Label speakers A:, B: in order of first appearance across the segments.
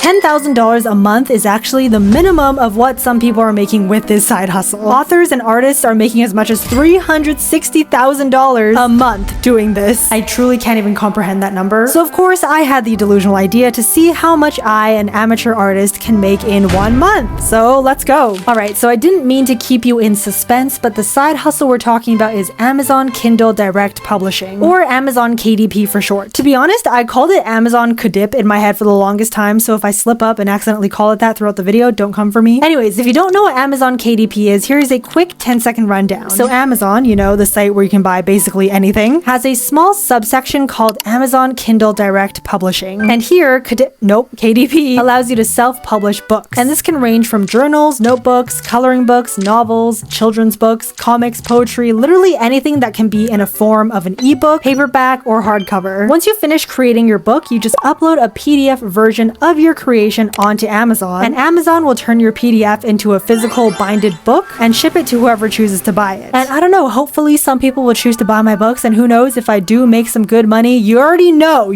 A: $10,000 a month is actually the minimum of what some people are making with this side hustle. Authors and artists are making as much as $360,000 a month doing this. I truly can't even comprehend that number. So of course I had the delusional idea to see how much I, an amateur artist, can make in 1 month. So let's go. Alright, so I didn't mean to keep you in suspense, but the side hustle we're talking about is Amazon Kindle Direct Publishing, or Amazon KDP for short. To be honest, I called it Amazon KDP in my head for the longest time, so if I slip up and accidentally call it that throughout the video, don't come for me. Anyways, if you don't know what Amazon KDP is, here's a quick 10-second rundown. So Amazon, you know, the site where you can buy basically anything, has a small subsection called Amazon Kindle Direct Publishing. And here, KDP allows you to self-publish books. And this can range from journals, notebooks, coloring books, novels, children's books, comics, poetry, literally anything that can be in a form of an ebook, paperback, or hardcover. Once you finish creating your book, you just upload a PDF version of your creation onto Amazon, and Amazon will turn your PDF into a physical binded book and ship it to whoever chooses to buy it. And I don't know, hopefully some people will choose to buy my books, and who knows, if I do make some good money, you already know.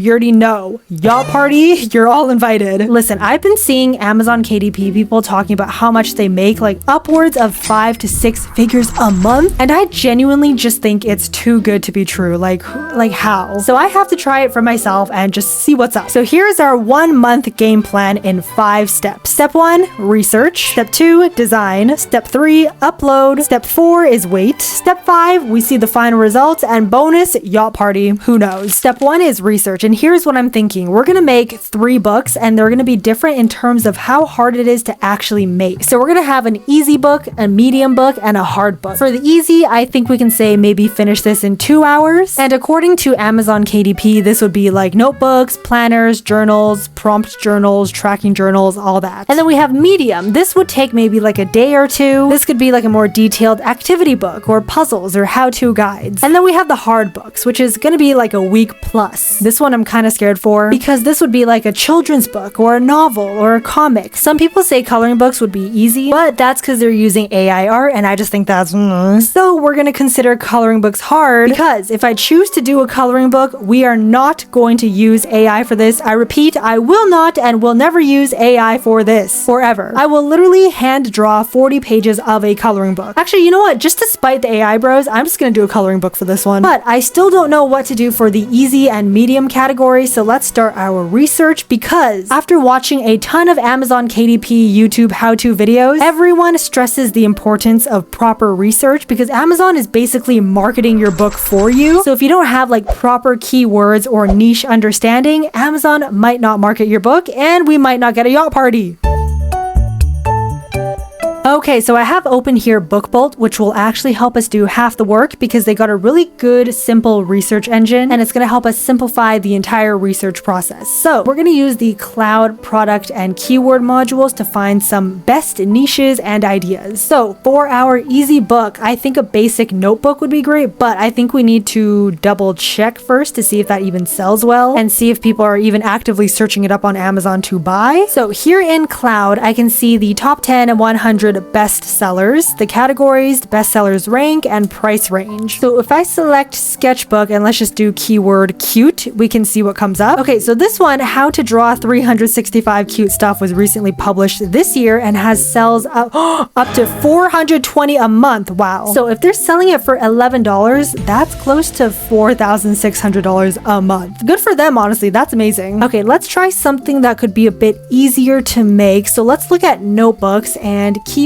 A: Y'all party, you're all invited. Listen, I've been seeing Amazon KDP people talking about how much they make, like upwards of 5 to 6 figures a month, and I genuinely just think it's too good to be true. Like how? So I have to try it for myself and just see what's up. So here's our 1 month game plan in 5 steps. Step 1, research. Step 2, design. Step 3, upload. Step 4 is wait. Step 5, we see the final results, and bonus, yacht party, who knows. Step 1 is research, and here's what I'm thinking. We're gonna make 3 books, and they're gonna be different in terms of how hard it is to actually make. So we're gonna have an easy book, a medium book, and a hard book. For the easy, I think we can say maybe finish this in 2 hours. And according to Amazon KDP, this would be like notebooks, planners, journals, prompt journals, tracking journals, all that. And then we have medium. This would take maybe like a day or 2. This could be like a more detailed activity book or puzzles or how-to guides. And then we have the hard books, which is gonna be like a week plus. This one I'm kind of scared for because this would be like a children's book or a novel or a comic. Some people say coloring books would be easy, but that's because they're using AI art, and I just think that's So we're gonna consider coloring books hard, because if I choose to do a coloring book, we are not going to use AI for this. I repeat, I will not and will never use AI for this forever. I will literally hand draw 40 pages of a coloring book. Actually, you know what? Just to spite the AI bros, I'm just gonna do a coloring book for this one. But I still don't know what to do for the easy and medium category, so let's start our research, because after watching a ton of Amazon KDP YouTube how-to videos, everyone stresses the importance of proper research, because Amazon is basically marketing your book for you. So if you don't have like proper keywords or niche understanding, Amazon might not market your book, and we might not get a yacht party. Okay, so I have open here BookBolt, which will actually help us do half the work because they got a really good, simple research engine, and it's going to help us simplify the entire research process. So we're going to use the cloud product and keyword modules to find some best niches and ideas. So for our easy book, I think a basic notebook would be great, but I think we need to double check first to see if that even sells well and see if people are even actively searching it up on Amazon to buy. So here in cloud, I can see the top 10 and 100 best sellers, the categories, bestsellers rank, and price range. So if I select sketchbook and let's just do keyword cute, we can see what comes up. Okay, so this one, How to Draw 365 Cute Stuff, was recently published this year and has sells up to 420 a month. Wow. So if they're selling it for $11, that's close to $4,600 a month. Good for them, honestly. That's amazing. Okay, let's try something that could be a bit easier to make. So let's look at notebooks and keywords.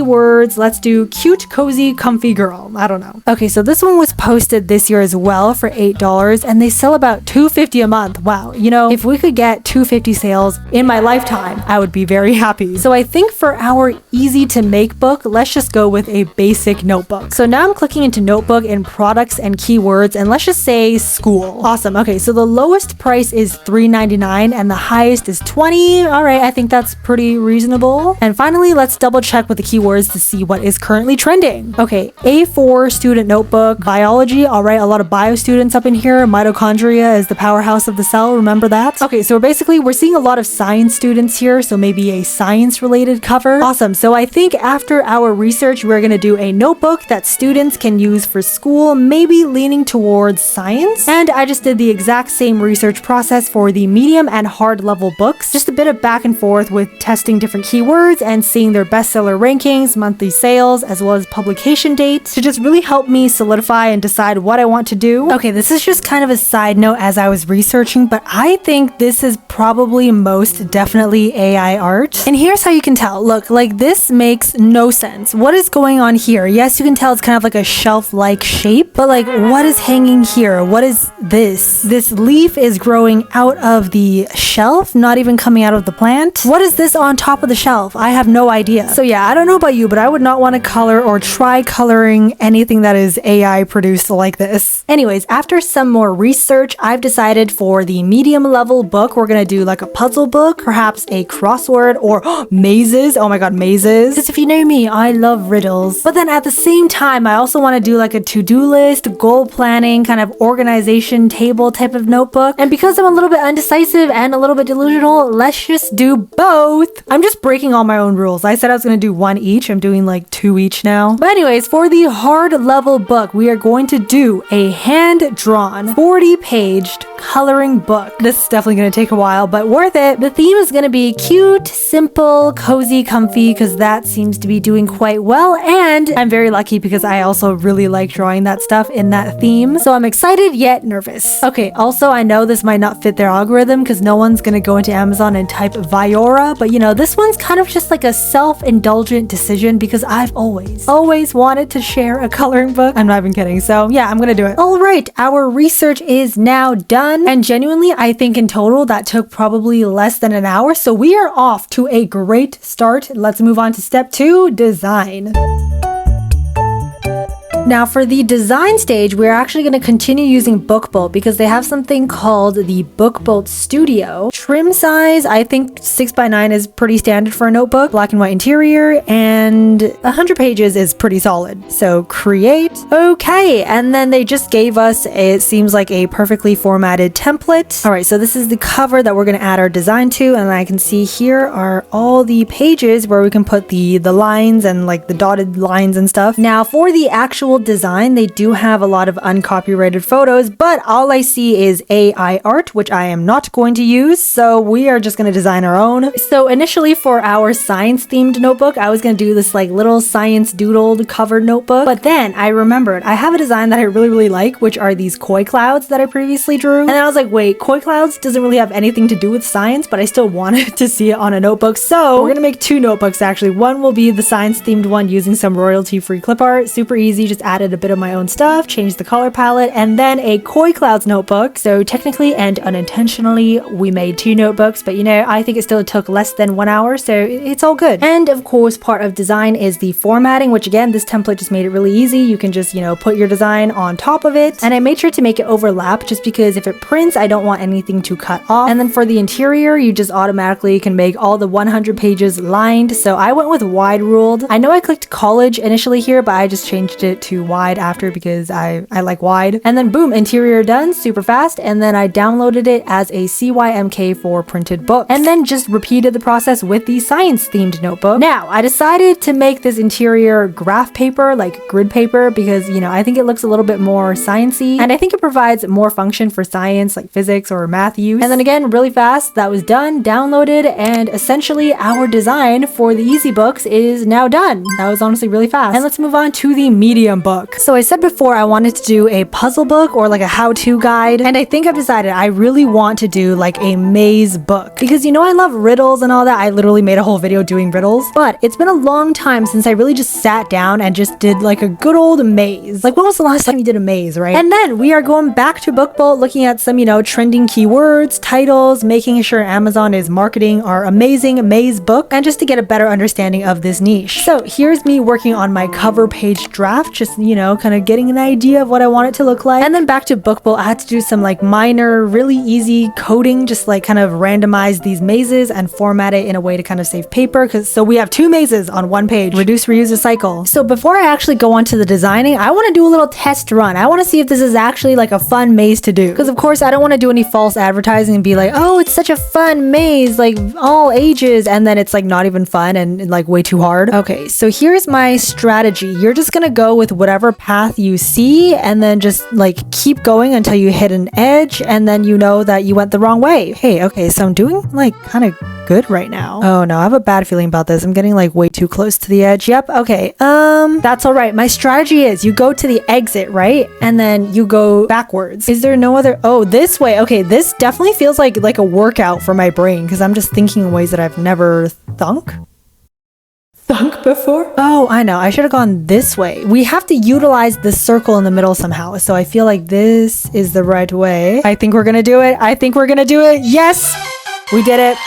A: Let's do cute, cozy, comfy girl. I don't know. Okay, so this one was posted this year as well for $8, and they sell about $250 a month. Wow. You know, if we could get $250 sales in my lifetime, I would be very happy. So I think for our easy to make book, let's just go with a basic notebook. So now I'm clicking into notebook in products and keywords, and let's just say school. Awesome. Okay, so the lowest price is $3.99 and the highest is $20. All right, I think that's pretty reasonable. And finally, let's double check with the keyword keywords to see what is currently trending. Okay, A4 student notebook, biology. All right, a lot of bio students up in here. Mitochondria is the powerhouse of the cell. Remember that? Okay, so basically we're seeing a lot of science students here, so maybe a science related cover. Awesome. So I think after our research, we're going to do a notebook that students can use for school, maybe leaning towards science. And I just did the exact same research process for the medium and hard level books. Just a bit of back and forth with testing different keywords and seeing their bestseller rankings, monthly sales, as well as publication dates to just really help me solidify and decide what I want to do. Okay, this is just kind of a side note as I was researching, but I think this is probably most definitely AI art. And here's how you can tell. Look, like this makes no sense. What is going on here? Yes, you can tell it's kind of like a shelf-like shape, but like what is hanging here? What is this? This leaf is growing out of the shelf, not even coming out of the plant. What is this on top of the shelf? I have no idea. So yeah, I don't know about you, but I would not want to color or try coloring anything that is AI produced like this. Anyways, after some more research, I've decided for the medium level book, we're gonna do like a puzzle book, perhaps a crossword or mazes. Oh my god, mazes. Because if you know me, I love riddles. But then at the same time, I also want to do like a to-do list, goal planning, kind of organization table type of notebook. And because I'm a little bit undecisive and a little bit delusional, let's just do both. I'm just breaking all my own rules. I said I was going to do one each. I'm doing like two each now. But anyways, for the hard level book, we are going to do a hand-drawn 40-paged coloring book. This is definitely going to take a while, but worth it. The theme is going to be cute, simple, cozy, comfy, because that seems to be doing quite well. And I'm very lucky because I also really like drawing that stuff in that theme. So I'm excited yet nervous. Okay, also I know this might not fit their algorithm because no one's going to go into Amazon and type viyaura, but you know, this one's kind of just like a self-indulgent decision because I've always wanted to share a coloring book. I'm not even kidding. So yeah, I'm going to do it. All right, our research is now done. And genuinely, I think in total that took probably less than an hour. So we are off to a great start. Let's move on to step 2, design. Now for the design stage, we're actually going to continue using BookBolt because they have something called the BookBolt Studio. Trim size, I think 6x9 is pretty standard for a notebook. Black and white interior, and 100 pages is pretty solid. So create. Okay, and then they just gave us, it seems like a perfectly formatted template. All right, so this is the cover that we're going to add our design to, and I can see here are all the pages where we can put the lines and like the dotted lines and stuff. Now for the actual design, they do have a lot of uncopyrighted photos, but all I see is AI art, which I am not going to use, so we are just going to design our own. So initially for our science themed notebook, I was going to do this like little science doodled covered notebook, but then I remembered I have a design that I really like, which are these koi clouds that I previously drew, and then I was like, wait, koi clouds doesn't really have anything to do with science, but I still wanted to see it on a notebook, so we're gonna make 2 notebooks actually. One will be the science themed one using some royalty free clip art, super easy, just added a bit of my own stuff, changed the color palette, and then a koi clouds notebook. So technically and unintentionally we made 2 notebooks, but you know, I think it still took less than 1 hour, so it's all good. And of course, part of design is the formatting, which again, this template just made it really easy. You can just, you know, put your design on top of it, and I made sure to make it overlap just because if it prints, I don't want anything to cut off. And then for the interior, you just automatically can make all the 100 pages lined, so I went with wide ruled. I know I clicked college initially here, but I just changed it to wide after because I like wide. And then boom, interior done, super fast. And then I downloaded it as a CYMK for printed book, and then just repeated the process with the science themed notebook. Now I decided to make this interior graph paper, like grid paper, because you know, I think it looks a little bit more sciencey, and I think it provides more function for science like physics or math use. And then again, really fast, that was done, downloaded, and essentially our design for the easy books is now done. That was honestly really fast. And let's move on to the medium book. So I said before I wanted to do a puzzle book or like a how-to guide, and I think I've decided I really want to do like a maze book because you know I love riddles and all that. I literally made a whole video doing riddles, but it's been a long time since I really just sat down and just did like a good old maze. Like when was the last time you did a maze, right? And then we are going back to BookBolt, looking at some, you know, trending keywords, titles, making sure Amazon is marketing our amazing maze book, and just to get a better understanding of this niche. So here's me working on my cover page draft, just just, you know, kind of getting an idea of what I want it to look like. And then back to Book Bolt, I had to do some like minor, really easy coding, just like kind of randomize these mazes and format it in a way to kind of save paper. So we have 2 mazes on 1 page, reduce, reuse, recycle. So before I actually go on to the designing, I want to do a little test run. I want to see if this is actually like a fun maze to do. Because of course I don't want to do any false advertising and be like, oh, it's such a fun maze, like all ages, and then it's like not even fun and like way too hard. Okay, so here's my strategy. You're just gonna go with whatever path you see and then just like keep going until you hit an edge and then you know that you went the wrong way. Hey, okay, so I'm doing like kind of good right now. Oh no, I have a bad feeling about this. I'm getting like way too close to the edge. Yep, okay. That's all right. My strategy is you go to the exit, right? And then you go backwards. Is there no other? Oh, this way. Okay, this definitely feels like a workout for my brain because I'm just thinking in ways that I've never thunk before. Oh, I know. I should have gone this way. We have to utilize the circle in the middle somehow. So I feel like this is the right way. I think we're gonna do it. I think we're gonna do it. Yes, we did it.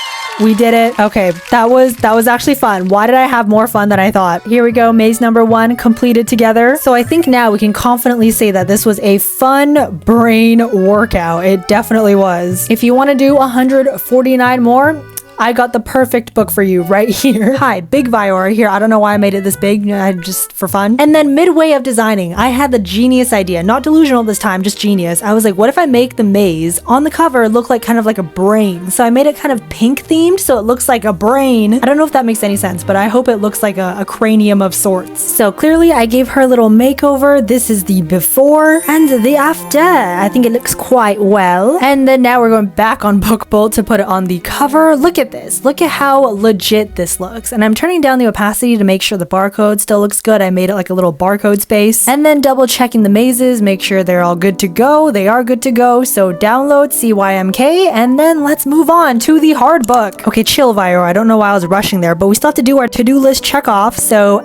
A: We did it. Okay, that was actually fun. Why did I have more fun than I thought? Here we go, maze number 1 completed together. So I think now we can confidently say that this was a fun brain workout. It definitely was. If you want to do 149 more, I got the perfect book for you right here. Hi, big viyaura here. I don't know why I made it this big, just for fun. And then midway of designing, I had the genius idea, not delusional this time, just genius. I was like, what if I make the maze on the cover look like kind of like a brain? So I made it kind of pink themed, so it looks like a brain. I don't know if that makes any sense, but I hope it looks like a cranium of sorts. So clearly I gave her a little makeover. This is the before and the after. I think it looks quite well. And then now we're going back on Book Bolt to put it on the cover. Look at this. Look at how legit this looks. And I'm turning down the opacity to make sure the barcode still looks good. I made it like a little barcode space. And then double checking the mazes, make sure they're all good to go. They are good to go. So download CYMK and then let's move on to the hard book. Okay, chill, viyaura. I don't know why I was rushing there, but we still have to do our to-do list check off. So,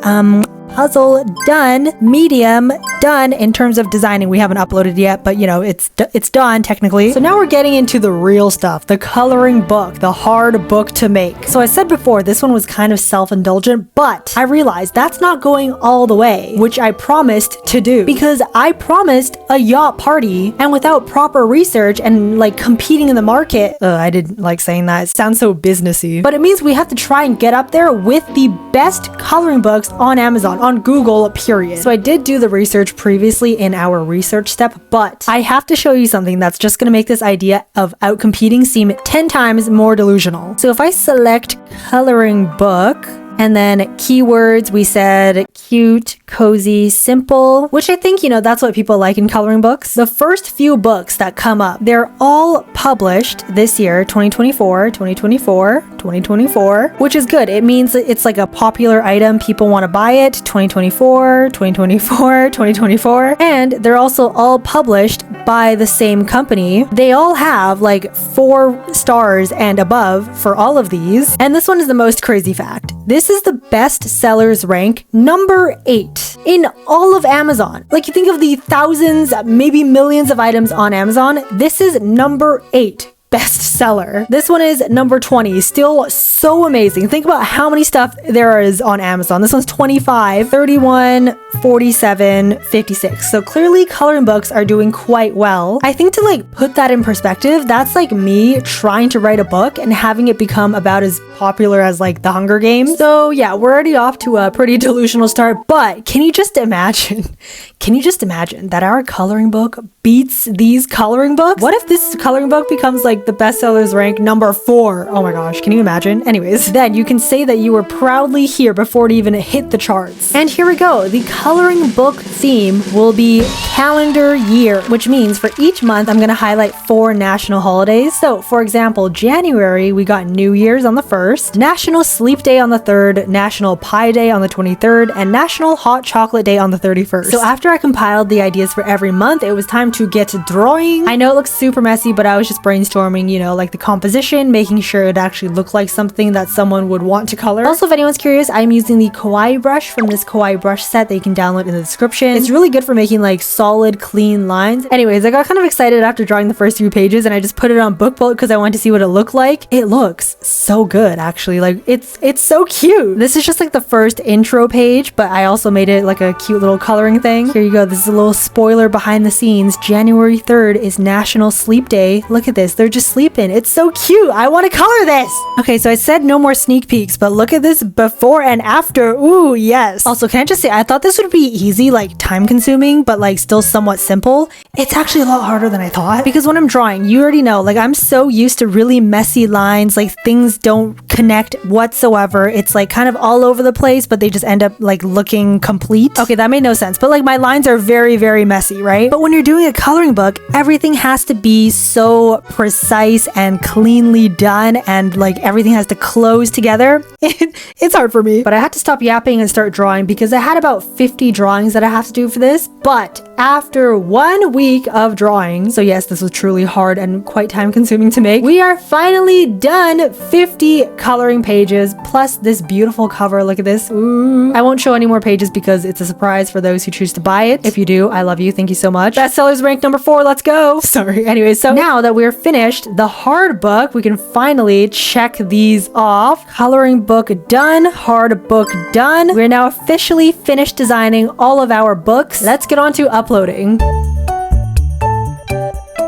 A: puzzle done, medium done in terms of designing. We haven't uploaded yet, but you know, it's done technically. So now we're getting into the real stuff, the coloring book, the hard book to make. So I said before, this one was kind of self-indulgent, but I realized that's not going all the way, which I promised to do because I promised a yacht party, and without proper research and like competing in the market, I didn't like saying that. It sounds so businessy, but it means we have to try and get up there with the best coloring books on Amazon, on Google, period. So I did do the research previously in our research step, but I have to show you something that's just going to make this idea of outcompeting seem 10 times more delusional. So if I select coloring book, and then keywords, we said cute, cozy, simple, which I think, you know, that's what people like in coloring books. The first few books that come up, they're all published this year, 2024, 2024, 2024, which is good. It means that it's like a popular item. People want to buy it. 2024, 2024, 2024. And they're also all published by the same company. They all have like 4 stars and above for all of these. And this one is the most crazy fact. This is the best sellers rank number 8 in all of Amazon. Like, you think of the thousands, maybe millions of items on Amazon, this is number 8 bestseller. This one is number 20. Still so amazing. Think about how many stuff there is on Amazon. This one's 25, 31, 47, 56. So clearly coloring books are doing quite well. I think to like put that in perspective, that's like me trying to write a book and having it become about as popular as like the Hunger Games. So yeah, we're already off to a pretty delusional start, but can you just imagine that our coloring book beats these coloring books? What if this coloring book becomes like the bestsellers rank number 4? Oh my gosh, can you imagine? Anyways, then you can say that you were proudly here before it even hit the charts. And here we go. The coloring book theme will be calendar year, which means for each month, I'm going to highlight 4 national holidays. So for example, January, we got New Year's on the 1st, National Sleep Day on the 3rd, National Pie Day on the 23rd, and National Hot Chocolate Day on the 31st. So after I compiled the ideas for every month, it was time to get to drawing. I know it looks super messy, but I was just brainstorming, you know, like the composition, making sure it actually looked like something that someone would want to color. Also, if anyone's curious, I'm using the Kawaii brush from this Kawaii brush set that you can download in the description. It's really good for making like solid, clean lines. Anyways, I got kind of excited after drawing the first 3 pages and I just put it on BookBoat because I wanted to see what it looked like. It looks so good, actually. Like it's so cute. This is just like the first intro page, but I also made it like a cute little coloring thing. Here you go. This is a little spoiler behind the scenes. January 3rd is National Sleep Day. Look at this. They're just sleeping. It's so cute. I want to color this. Okay, so I said no more sneak peeks, but look at this before and after. Ooh, yes. Also, can I just say, I thought this would be easy, like time consuming, but like still somewhat simple. It's actually a lot harder than I thought because when I'm drawing, you already know, like I'm so used to really messy lines, like things don't connect whatsoever. It's like kind of all over the place, but they just end up like looking complete. Okay, that made no sense, but like my lines are very, very messy, right? But when you're doing a coloring book, everything has to be so precise and cleanly done, and like everything has to close together. It's hard for me, but I had to stop yapping and start drawing because I had about 50 drawings that I have to do for this. But after 1 week of drawing, so yes, this was truly hard and quite time consuming to make, we are finally done. 50 coloring pages plus this beautiful cover. Look at this. Ooh. I won't show any more pages because it's a surprise for those who choose to buy it. If you do, I love you. Thank you so much. Bestsellers ranked number 4. Let's go. Sorry. Anyway, so now that we're finished the hard book, we can finally check these off. Coloring book done. Hard book done. We're now officially finished designing all of our books. Let's get on to uploading.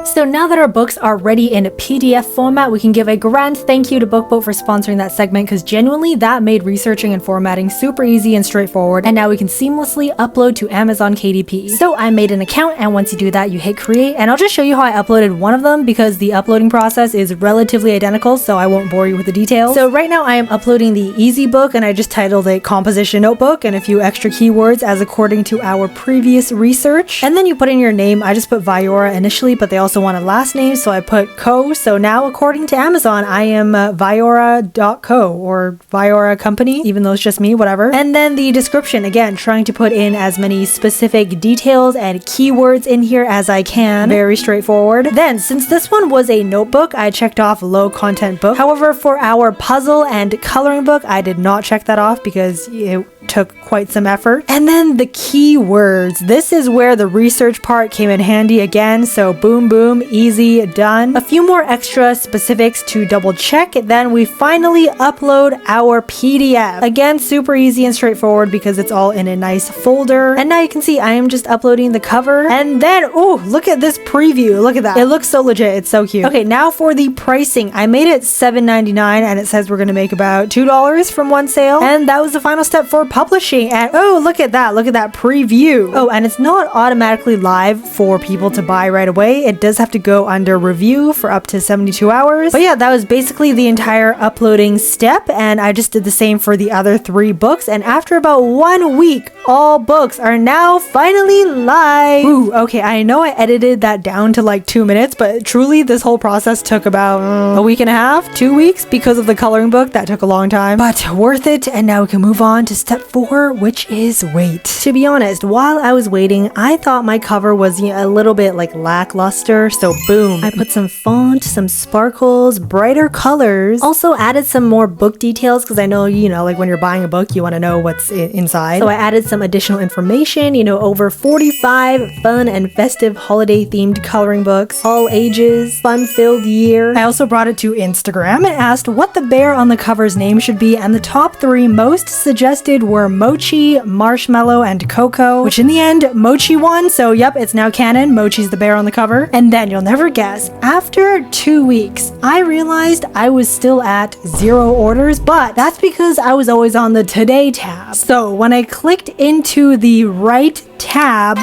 A: So now that our books are ready in PDF format, we can give a grand thank you to BookBoat for sponsoring that segment because genuinely that made researching and formatting super easy and straightforward, and now we can seamlessly upload to Amazon KDP. So I made an account, and once you do that, you hit create, and I'll just show you how I uploaded one of them because the uploading process is relatively identical, so I won't bore you with the details. So right now I am uploading the easy book, and I just titled it Composition Notebook and a few extra keywords as according to our previous research. And then you put in your name. I just put Viyaura initially, but they also want a last name, so I put co. So now according to Amazon, I am viyaura.co or Viyaura Company, even though it's just me, whatever. And then the description, again, trying to put in as many specific details and keywords in here as I can. Very straightforward. Then, since this one was a notebook, I checked off low content book. However, for our puzzle and coloring book, I did not check that off because it took quite some effort. And then the keywords. This is where the research part came in handy again. So boom, boom, easy, done. A few more extra specifics to double check. Then we finally upload our PDF. Again, super easy and straightforward because it's all in a nice folder. And now you can see I am just uploading the cover. And then, oh, look at this preview. Look at that. It looks so legit. It's so cute. Okay, now for the pricing. I made it $7.99 and it says we're going to make about $2 from one sale. And that was the final step for publishing. And oh, look at that preview. Oh, and it's not automatically live for people to buy right away. It does have to go under review for up to 72 hours. But yeah, that was basically the entire uploading step, and I just did the same for the other 3 books, and after about 1 week, all books are now finally live. Ooh, okay, I know I edited that down to like 2 minutes, but truly this whole process took about a week and a half, 2 weeks, because of the coloring book. That took a long time, but worth it. And now we can move on to step 4, which is wait. To be honest, while I was waiting, I thought my cover was a little bit like lackluster, so boom, I put some font, some sparkles, brighter colors, also added some more book details because I know, like when you're buying a book, you want to know what's inside. So I added some additional information, over 45 fun and festive holiday themed coloring books, all ages, fun-filled year. I also brought it to Instagram and asked what the bear on the cover's name should be, and the top 3 most suggested were Mochi, Marshmallow, and Coco, which in the end, Mochi won, so yep, it's now canon. Mochi's the bear on the cover. And then you'll never guess, after 2 weeks, I realized I was still at 0 orders, but that's because I was always on the Today tab. So when I clicked into the right tab,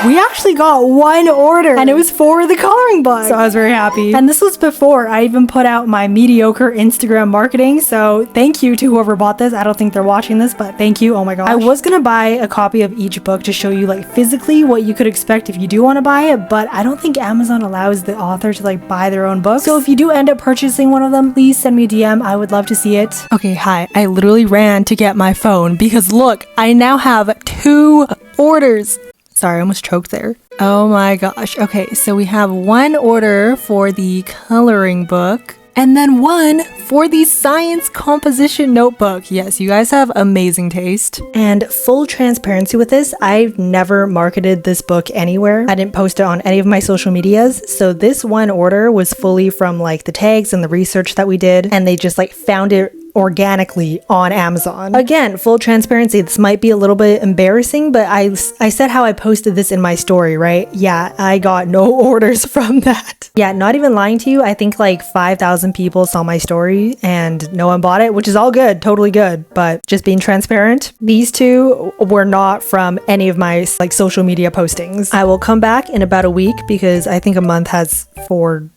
A: we actually got 1 order, and it was for the coloring book. So I was very happy. And this was before I even put out my mediocre Instagram marketing. So thank you to whoever bought this. I don't think they're watching this, but thank you. Oh my gosh. I was gonna buy a copy of each book to show you like physically what you could expect if you do want to buy it, but I don't think Amazon allows the author to like buy their own books. So if you do end up purchasing one of them, please send me a DM. I would love to see it. Okay, hi. I literally ran to get my phone because look, I now have 2 orders. Sorry, I almost choked there. Oh my gosh. Okay, so we have one order for the coloring book and then one for the science composition notebook. Yes, you guys have amazing taste. And full transparency with this, I've never marketed this book anywhere. I didn't post it on any of my social medias. So this one order was fully from like the tags and the research that we did. And they just like found it organically on Amazon. Again, full transparency, this might be a little bit embarrassing, but I said how I posted this in my story, right? Yeah, I got no orders from that. Yeah, not even lying to you, I think like 5,000 people saw my story and no one bought it, which is all good, totally good, but just being transparent, these two were not from any of my like social media postings. I will come back in about a week because I think a month has four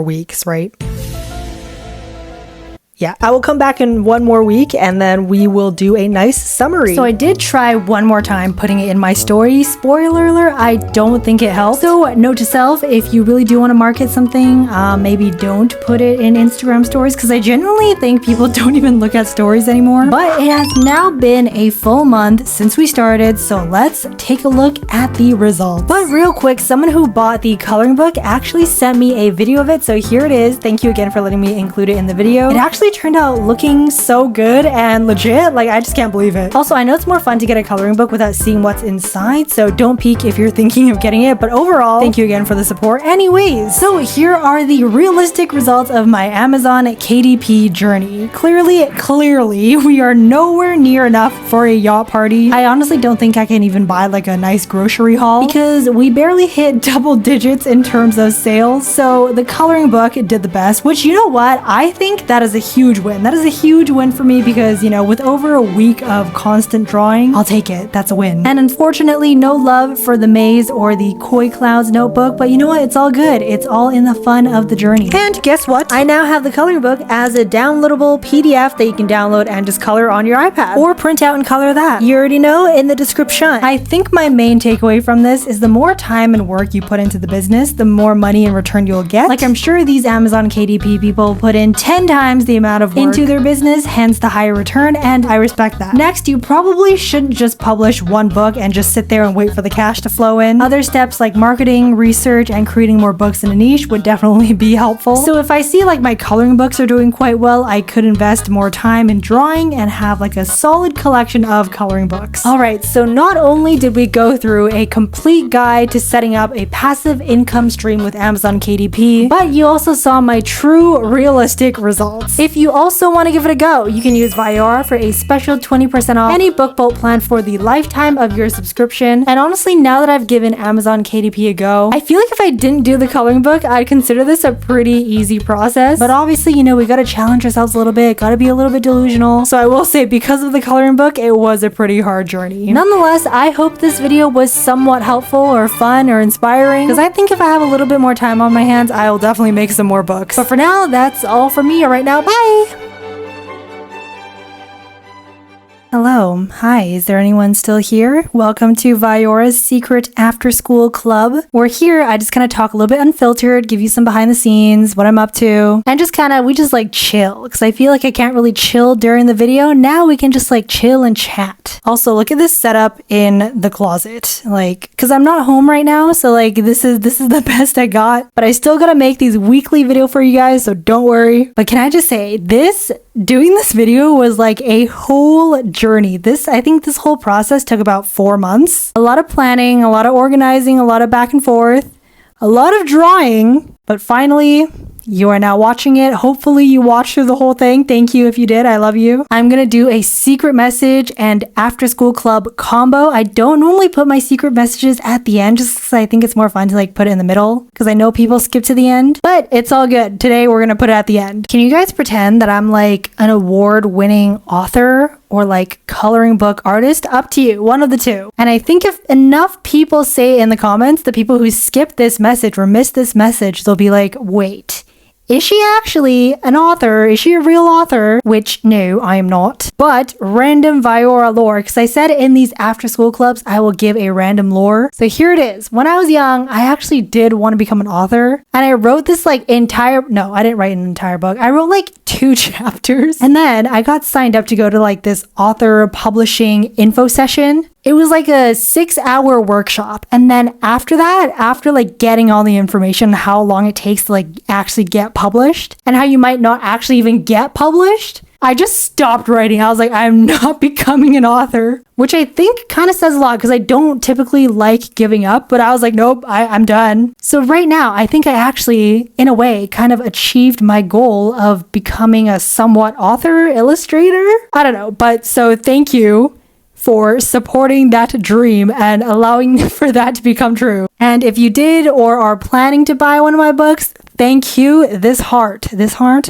A: weeks, right? Yeah, I will come back in one more week and then we will do a nice summary. So I did try one more time putting it in my story. Spoiler alert, I don't think it helped. So note to self, if you really do want to market something, maybe don't put it in Instagram stories because I genuinely think people don't even look at stories anymore. But it has now been a full month since we started, so let's take a look at the results. But real quick, someone who bought the coloring book actually sent me a video of it, so here it is. Thank you again for letting me include it in the video. It actually turned out looking so good and legit, like I just can't believe it. Also, I know it's more fun to get a coloring book without seeing what's inside, so don't peek if you're thinking of getting it, but overall, thank you again for the support anyways. So here are the realistic results of my Amazon KDP journey. Clearly, we are nowhere near enough for a yacht party. I honestly don't think I can even buy like a nice grocery haul because we barely hit double digits in terms of sales, so the coloring book did the best, which you know what? I think that is a huge win. That is a huge win for me because, you know, with over a week of constant drawing, I'll take it. That's a win. And unfortunately, no love for the maze or the Koi Clouds notebook, but you know what? It's all good. It's all in the fun of the journey. And guess what? I now have the coloring book as a downloadable PDF that you can download and just color on your iPad or print out and color that. You already know in the description. I think my main takeaway from this is the more time and work you put into the business, the more money in return you'll get. Like I'm sure these Amazon KDP people put in 10 times the amount of work into their business, hence the higher return, and I respect that. Next, you probably shouldn't just publish one book and just sit there and wait for the cash to flow in. Other steps like marketing, research, and creating more books in a niche would definitely be helpful. So if I see like my coloring books are doing quite well, I could invest more time in drawing and have like a solid collection of coloring books. Alright, so not only did we go through a complete guide to setting up a passive income stream with Amazon KDP, but you also saw my true realistic results. If you also want to give it a go, you can use viyaura for a special 20% off any book bolt plan for the lifetime of your subscription. And honestly, now that I've given Amazon KDP a go, I feel like if I didn't do the coloring book, I'd consider this a pretty easy process. But obviously, you know, we gotta challenge ourselves a little bit, gotta be a little bit delusional. So I will say, because of the coloring book, it was a pretty hard journey. Nonetheless, I hope this video was somewhat helpful or fun or inspiring, because I think if I have a little bit more time on my hands, I will definitely make some more books. But for now, that's all from me right now. Bye! Hello. Hi, is there anyone still here? Welcome to Viyaura's Secret After School Club. We're here, I just kind of talk a little bit unfiltered, give you some behind the scenes, what I'm up to, and just kind of, we just like chill, because I feel like I can't really chill during the video. Now we can just like chill and chat. Also, look at this setup in the closet, like, because I'm not home right now, so like this is the best I got, but I still gotta make these weekly video for you guys, so don't worry. But can I just say, doing this video was like a whole journey. I think this whole process took about 4 months. A lot of planning, a lot of organizing, a lot of back and forth, a lot of drawing, but finally, you are now watching it. Hopefully you watched through the whole thing. Thank you if you did. I love you. I'm gonna do a secret message and after school club combo. I don't normally put my secret messages at the end just because I think it's more fun to like put it in the middle because I know people skip to the end, but it's all good. Today we're gonna put it at the end. Can you guys pretend that I'm like an award-winning author or like coloring book artist? Up to you, one of the two. And I think if enough people say in the comments, the people who skip this message or miss this message, they'll be like, wait, is she actually an author? Is she a real author? Which, no, I am not. But random Viyaura lore, because I said in these after school clubs, I will give a random lore. So here it is. When I was young, I actually did want to become an author. And I wrote this like I didn't write an entire book. I wrote like 2 chapters. And then I got signed up to go to like this author publishing info session. It was like a 6-hour workshop. And then after that, after like getting all the information, how long it takes to like actually get published and how you might not actually even get published, I just stopped writing. I was like, I'm not becoming an author, which I think kind of says a lot because I don't typically like giving up, but I was like, nope, I'm done. So right now, I think I actually, in a way, kind of achieved my goal of becoming a somewhat author, illustrator. I don't know, but so thank you for supporting that dream and allowing for that to become true. And if you did or are planning to buy one of my books, thank you. This heart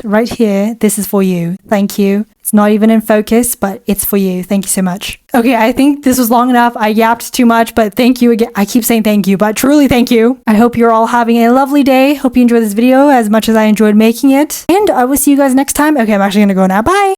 A: right here, this is for you. Thank you. It's not even in focus, but it's for you. Thank you so much. Okay, I think this was long enough. I yapped too much, but thank you again. I keep saying thank you, but truly thank you. I hope you're all having a lovely day. Hope you enjoyed this video as much as I enjoyed making it. And I will see you guys next time. Okay, I'm actually gonna go now. Bye.